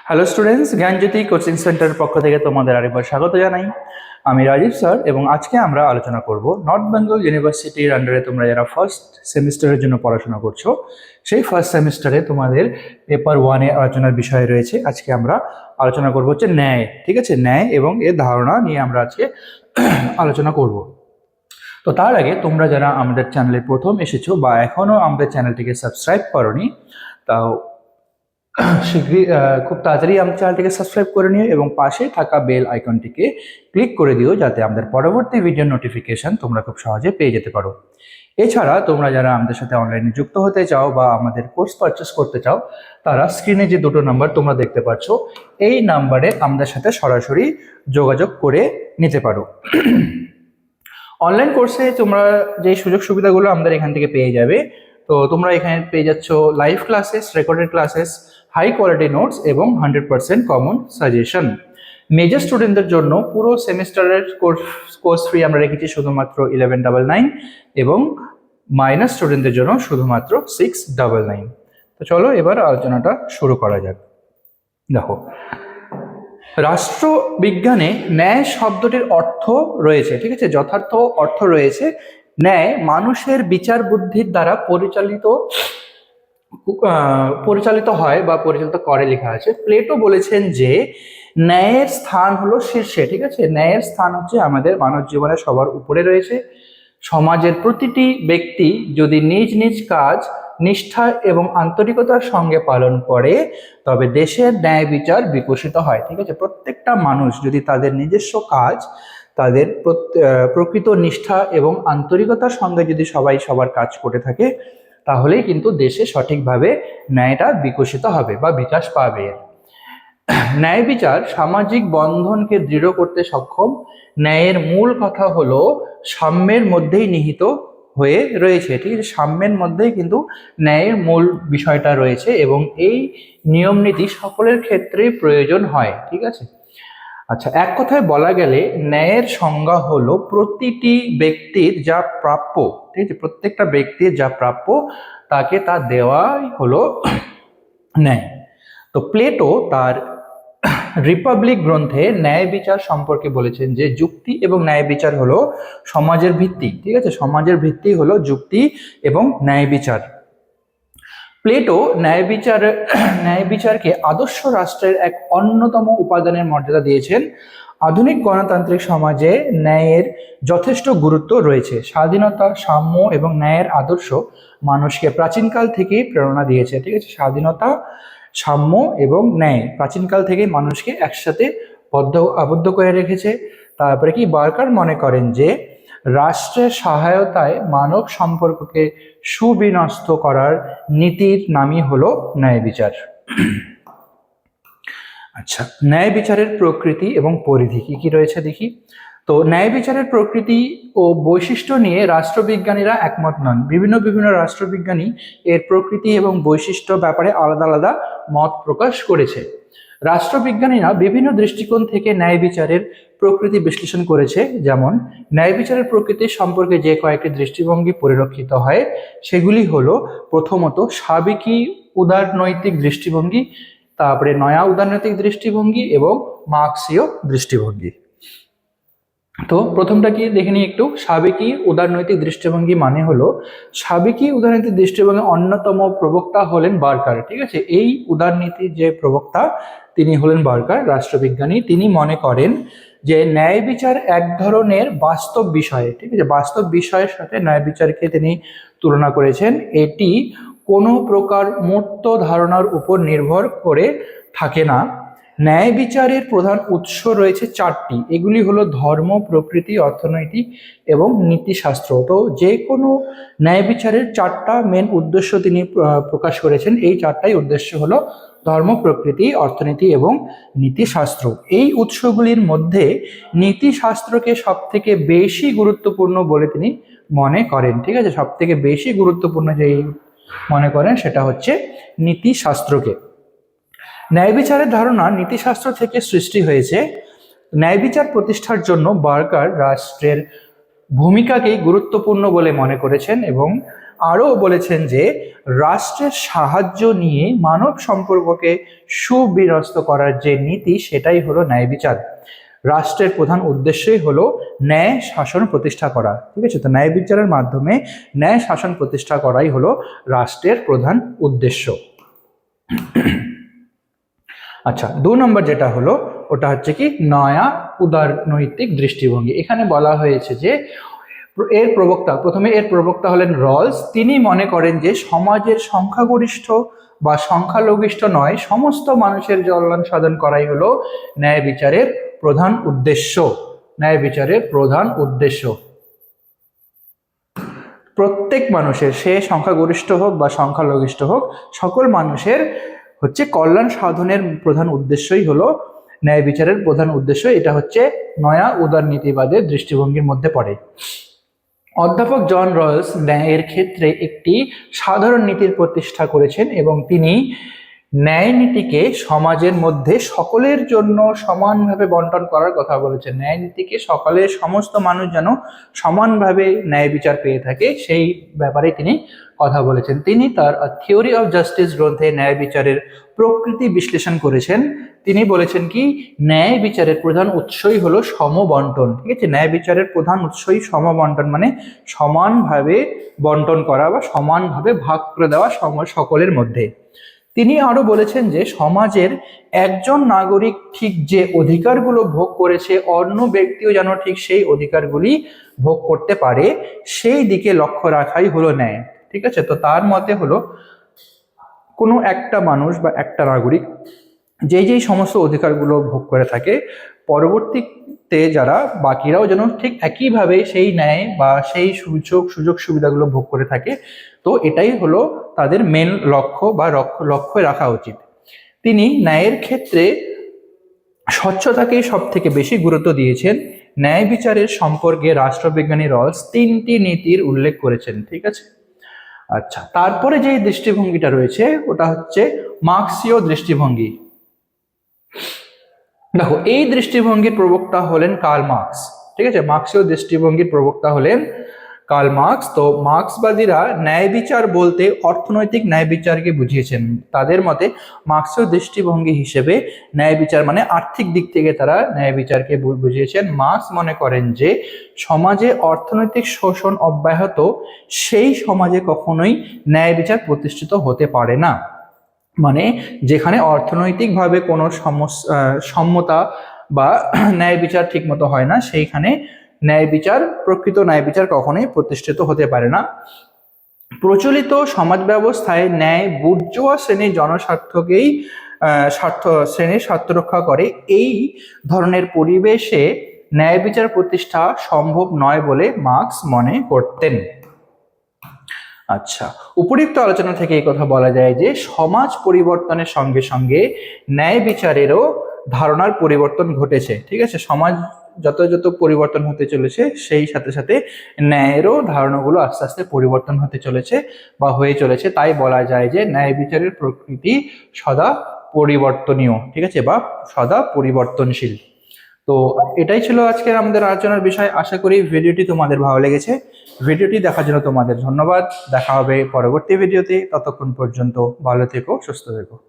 Hello students, জ্ঞানজ্যোতি coaching centre পক্ষ থেকে তোমাদের আরেকবার স্বাগত জানাই। আমি রাজীব স্যার এবং আজকে আমরা আলোচনা করব নর্থ বেঙ্গল ইউনিভার্সিটির আন্ডারে তোমরা যারা ফার্স্ট সেমিস্টারের জন্য পড়াশোনা করছো সেই ফার্স্ট সেমিস্টারে তোমাদের পেপার 1-এ আলোচনার বিষয় রয়েছে। আজকে আমরা আলোচনা করব হচ্ছে ন্যায়। ঠিক আছে, ন্যায় এবং এর ধারণা নিয়ে আমরা আজকে আলোচনা করব। তো তার আগে তোমরা যারা আমাদের চ্যানেলে প্রথম এসেছো বা এখনো আমাদের চ্যানেলটিকে সাবস্ক্রাইব করোনি, তাও শীঘ্রই খুব তাড়াতাড়ি আমার চ্যানেলটিকে সাবস্ক্রাইব করে নিও এবং পাশে থাকা বেল আইকনটিকে ক্লিক করে দিও যাতে আমাদের পরবর্তী ভিডিও নোটিফিকেশন তোমরা খুব সহজে পেয়ে যেতে পারো। এছাড়া তোমরা যারা আমাদের সাথে অনলাইনে যুক্ত হতে চাও বা আমাদের কোর্স পারচেস করতে চাও, তারা স্ক্রিনে যে দুটো নাম্বার তোমরা দেখতে পাচ্ছ এই নাম্বারে আমাদের সাথে সরাসরি যোগাযোগ করে নিতে পারো। অনলাইন কোর্সে তোমরা যে সুযোগ সুবিধাগুলো আমাদের এখান থেকে পেয়ে যাবে, তো তোমরা এখানে পেয়ে যাচ্ছ live classes, recorded classes, high quality notes এবং 100% কমন সাজেশন। মেজর স্টুডেন্টদের জন্য পুরো সেমিস্টারের কোর্স ফ্রি আমরা রেখেছি শুধুমাত্র 1199 এবং মাইনর স্টুডেন্টদের জন্য শুধুমাত্র 699। তো চলো এবার আলোচনাটা শুরু করা যাক। দেখো, রাষ্ট্রবিজ্ঞানে ন্যায় শব্দটির অর্থ রয়েছে, ঠিক আছে, যথার্থ অর্থ রয়েছে। ন্যায় মানুষের বিচার বুদ্ধির দ্বারা পরিচালিত হয় বা পরিচালিত করে লেখা আছে। প্লেটো বলেছেন যে ন্যায়ের স্থান হলো শীর্ষে। ঠিক আছে, ন্যায়ের স্থান হচ্ছে আমাদের মানব জীবনের সবার উপরে রয়েছে। সমাজের প্রতিটি ব্যক্তি যদি নিজ নিজ কাজ নিষ্ঠা এবং আন্তরিকতার সঙ্গে পালন করে তবে দেশের ন্যায় বিচার বিকশিত হয়। ঠিক আছে, প্রত্যেকটা মানুষ যদি তাদের নিজস্ব কাজ, তাদের প্রকৃত নিষ্ঠা এবং আন্তরিকতার সঙ্গে যদি সবাই সবার কাজ করে থাকে তাহলেই কিন্তু দেশে সঠিকভাবে ন্যায়টা বিকশিত হবে বা বিকাশ পাবে। ন্যায় বিচার সামাজিক বন্ধনকে দৃঢ় করতে সক্ষম। ন্যায়ের মূল কথা হলো সাম্যের মধ্যেই নিহিত হয়ে রয়েছে। ঠিক আছে, সাম্যের মধ্যেই কিন্তু ন্যায়ের মূল বিষয়টা রয়েছে এবং এই নিয়ম নীতি সকলের ক্ষেত্রেই প্রয়োজন হয়। ঠিক আছে, আচ্ছা, এক কথায় বলা গেলে ন্যায়ের সংজ্ঞা হলো প্রতিটি ব্যক্তির যা প্রাপ্য, ঠিক আছে, প্রত্যেকটা ব্যক্তির যা প্রাপ্য তাকে তা দেওয়াই হলো ন্যায়। তো প্লেটো তার রিপাবলিক গ্রন্থে ন্যায় বিচার সম্পর্কে বলেছেন যে যুক্তি এবং ন্যায় বিচার হলো সমাজের ভিত্তি। ঠিক আছে, সমাজের ভিত্তি হলো যুক্তি এবং ন্যায় বিচার। প্লেটো ন্যায় বিচারকে আদর্শ রাষ্ট্রের এক অন্যতম উপাদানের মর্যাদা দিয়েছেন। আধুনিক গণতান্ত্রিক সমাজে ন্যায়ের যথেষ্ট গুরুত্ব রয়েছে। স্বাধীনতা, সাম্য এবং ন্যায়ের আদর্শ মানুষকে প্রাচীনকাল থেকেই প্রেরণা দিয়েছে। ঠিক আছে, স্বাধীনতা, সাম্য এবং ন্যায় প্রাচীনকাল থেকেই মানুষকে একসাথে আবদ্ধ করে রেখেছে। তারপরে কি বার্কার মনে করেন যে রাষ্ট্রের সহায়তায় মানব সম্পর্ককে সুবিন্যস্ত করার নীতির নামই হলো ন্যায় বিচার। আচ্ছা, ন্যায় বিচারের প্রকৃতি এবং পরিধি কি কি রয়েছে দেখি। তো ন্যায় বিচারের প্রকৃতি ও বৈশিষ্ট্য নিয়ে রাষ্ট্রবিজ্ঞানীরা একমত নন। বিভিন্ন রাষ্ট্রবিজ্ঞানী এর প্রকৃতি এবং বৈশিষ্ট্য ব্যাপারে আলাদা আলাদা মত প্রকাশ করেছে। রাষ্ট্রবিজ্ঞানীরা বিভিন্ন দৃষ্টিকোণ থেকে ন্যায় বিচারের প্রকৃতি বিশ্লেষণ করেছে। যেমন ন্যায় বিচারের প্রকৃতি সম্পর্কে যে কয়েকটি দৃষ্টিভঙ্গি পরিলক্ষিত হয় সেগুলি হলো প্রথমত সাবেকি উদারনৈতিক দৃষ্টিভঙ্গি, তারপরে নয়া উদারনৈতিক দৃষ্টিভঙ্গি এবং মার্ক্সীয় দৃষ্টিভঙ্গি। তো প্রথমটা কি দেখে নিই একটু। সাবেকি উদারনৈতিক দৃষ্টিভঙ্গি মানে হলো সাবেকি উদারনৈতিক দৃষ্টিভঙ্গির অন্যতম প্রবক্তা হলেন বার্কার। ঠিক আছে, এই উদারনীতির যে প্রবক্তা তিনি হলেন বার্কার, রাষ্ট্রবিজ্ঞানী। তিনি মনে করেন যে ন্যায় বিচার এক ধরনের বাস্তব বিষয়। ঠিক আছে, বাস্তব বিষয়ের সাথে ন্যায় বিচারকে তিনি তুলনা করেছেন। এটি কোনো প্রকার মূর্ত ধারণার উপর নির্ভর করে থাকে না। ন্যায় বিচারের প্রধান উৎস রয়েছে চারটি। এগুলি হলো ধর্ম, প্রকৃতি, অর্থনৈতিক এবং নীতিশাস্ত্র। তো যে কোনো ন্যায় বিচারের চারটা মেন উদ্দেশ্য তিনি প্রকাশ করেছেন। এই চারটাই উদ্দেশ্য হলো ধর্ম, প্রকৃতি, অর্থনীতি এবং নীতিশাস্ত্র। এই উৎসগুলির মধ্যে নীতিশাস্ত্রকে সব থেকে বেশি গুরুত্বপূর্ণ বলে তিনি মনে করেন। ঠিক আছে, সব থেকে বেশি গুরুত্বপূর্ণ যেই মনে করেন সেটা হচ্ছে নীতিশাস্ত্রকে। ন্যায় বিচারের ধারণা নীতিশাস্ত্র থেকে সৃষ্টি হয়েছে। ন্যায় বিচার প্রতিষ্ঠার জন্য বার্কার রাষ্ট্রের ভূমিকাকেই গুরুত্বপূর্ণ বলে মনে করেছেন এবং আরও বলেছেন যে রাষ্ট্রের সাহায্য নিয়ে মানব সম্পর্ককে সুবিন্যস্ত করার যে নীতি সেটাই হলো ন্যায় বিচার। রাষ্ট্রের প্রধান উদ্দেশ্যই হলো ন্যায় শাসন প্রতিষ্ঠা করা, ঠিক আছে। তো ন্যায় বিচারের মাধ্যমে ন্যায় শাসন প্রতিষ্ঠা করাই হলো রাষ্ট্রের প্রধান উদ্দেশ্য। আচ্ছা, 2 নম্বর যেটা হলো ওটা হচ্ছে কি নয়া উদারনৈতিক দৃষ্টিভঙ্গি। এখানে বলা হয়েছে যে প্রথমে এর প্রবক্তা হলেন রলস। তিনি মনে করেন যে সমাজের সংখ্যাগরিষ্ঠ বা সংখ্যালঘিষ্ঠ নয়, সমস্ত মানুষের কল্যাণ সাধন করাই হলো ন্যায় বিচারের প্রধান উদ্দেশ্য। ন্যায় বিচারের প্রধান উদ্দেশ্য প্রত্যেক মানুষের, সে সংখ্যাগরিষ্ঠ হোক বা সংখ্যালঘিষ্ঠ হোক, সকল মানুষের হচ্ছে কল্যাণ সাধনের প্রধান উদ্দেশ্যই হলো ন্যায় বিচারের প্রধান উদ্দেশ্য। এটা হচ্ছে নয়া উদারনীতিবাদের দৃষ্টিভঙ্গির মধ্যে পড়ে। অধ্যাপক জন রলস ন্যায়ের ক্ষেত্রে একটি সাধারণ নীতির প্রতিষ্ঠা করেছেন এবং তিনি ন্যায় নীতিকে সমাজের মধ্যে সকলের জন্য সমানভাবে বন্টন করার কথা বলেছেন। ন্যায় নীতিকে সকলের, সমস্ত মানুষ যেন সমানভাবে ন্যায় বিচার পেয়ে থাকে সেই ব্যাপারে তিনি কথা বলেছেন। তিনি তার থিওরি অফ জাস্টিস গ্রন্থে ন্যায় বিচারের প্রকৃতি বিশ্লেষণ করেছেন। তিনি বলেছেন কি ন্যায় বিচারের প্রধান উৎসই হলো সমবন্টন, ঠিক আছে। ন্যায় বিচারের প্রধান উৎসই সমবন্টন, মানে সমানভাবে বন্টন করা বা সমানভাবে ভাগ করে দেওয়া সকলের মধ্যে। তিনি আরো বলেছেন যে সমাজের একজন নাগরিক ঠিক যে অধিকারগুলো ভোগ করেছে, অন্য ব্যক্তিও যেন ঠিক সেই অধিকারগুলি ভোগ করতে পারে, সেই দিকে লক্ষ্য রাখাই হলো ন্যায়, ঠিক আছে। তো তার মতে হলো কোনো একটা মানুষ বা একটা নাগরিক যেই সমস্ত অধিকারগুলো ভোগ করে থাকে, পরবর্তীতে যারা বাকিরাও যেন ঠিক একইভাবে সেই ন্যায় বা সেই সুযোগ সুবিধাগুলো ভোগ করে থাকে। তো এটাই হলো তাদের মেন লক্ষ্য বা লক্ষ্য রাখা উচিত। তিনি ন্যায়ের ক্ষেত্রে স্বচ্ছতাকেই সব থেকে বেশি গুরুত্ব দিয়েছেন। ন্যায় বিচারের সম্পর্কে রাষ্ট্রবিজ্ঞানী রলস 3টি নীতির উল্লেখ করেছেন, ঠিক আছে। আচ্ছা, তারপরে যে দৃষ্টিভঙ্গিটা রয়েছে ওটা হচ্ছে মার্ক্সীয় দৃষ্টিভঙ্গি। দেখো, এই দৃষ্টিভঙ্গির প্রবক্তা হলেন কার্ল মার্কস, ঠিক আছে। মার্ক্সীয় দৃষ্টিভঙ্গির প্রবক্তা হলেন কার্ল মার্কস। তো মার্ক্সবাদীরা ন্যায় বিচার বলতে অর্থনৈতিক ন্যায় বিচারকে বুঝিয়েছেন। তাদের মতে মার্ক্সীয় দৃষ্টিভঙ্গি হিসেবে ন্যায় বিচার মানে আর্থিক দিক থেকে তারা ন্যায় বিচারকে বুঝিয়েছেন। মার্কস মনে করেন যে সমাজে অর্থনৈতিক শোষণ অব্যাহত সেই সমাজে কখনোই ন্যায় বিচার প্রতিষ্ঠিত হতে পারে না। মানে যেখানে অর্থনৈতিকভাবে কোনো সম্মতা বা ন্যায় বিচার ঠিকমতো হয় না, সেইখানে প্রকৃত ন্যায় বিচার কখনোই প্রতিষ্ঠিত হতে পারে না। প্রচলিত সমাজ ব্যবস্থায় ন্যায় বুর্জোয়া শ্রেণীর জনস্বার্থকেই শ্রেণীর স্বার্থ রক্ষা করে। এই ধরনের পরিবেশে ন্যায় বিচার প্রতিষ্ঠা সম্ভব নয় বলে মার্কস মনে করতেন। আচ্ছা, উপরিউক্ত আলোচনা থেকে এই কথা বলা যায় যে সমাজ পরিবর্তনের সঙ্গে সঙ্গে ন্যায় বিচারেরও ধারণার পরিবর্তন ঘটেছে, ঠিক আছে। সমাজ যত পরিবর্তন হতে চলেছে সেই সাথে সাথে ন্যায়েরও ধারণাগুলো আস্তে আস্তে পরিবর্তন হতে চলেছে বা হয়ে চলেছে। তাই বলা যায় যে ন্যায় বিচারের প্রকৃতি সদা পরিবর্তনীয়, ঠিক আছে, বা সদা পরিবর্তনশীল। তো এটাই ছিল আজকের আমাদের আলোচনার বিষয়। আশা করি ভিডিওটি তোমাদের ভালো লেগেছে। ভিডিওটি দেখার জন্য তোমাদের ধন্যবাদ। দেখা হবে পরবর্তী ভিডিওতে। ততক্ষণ পর্যন্ত ভালো থেকো, সুস্থ থেকো।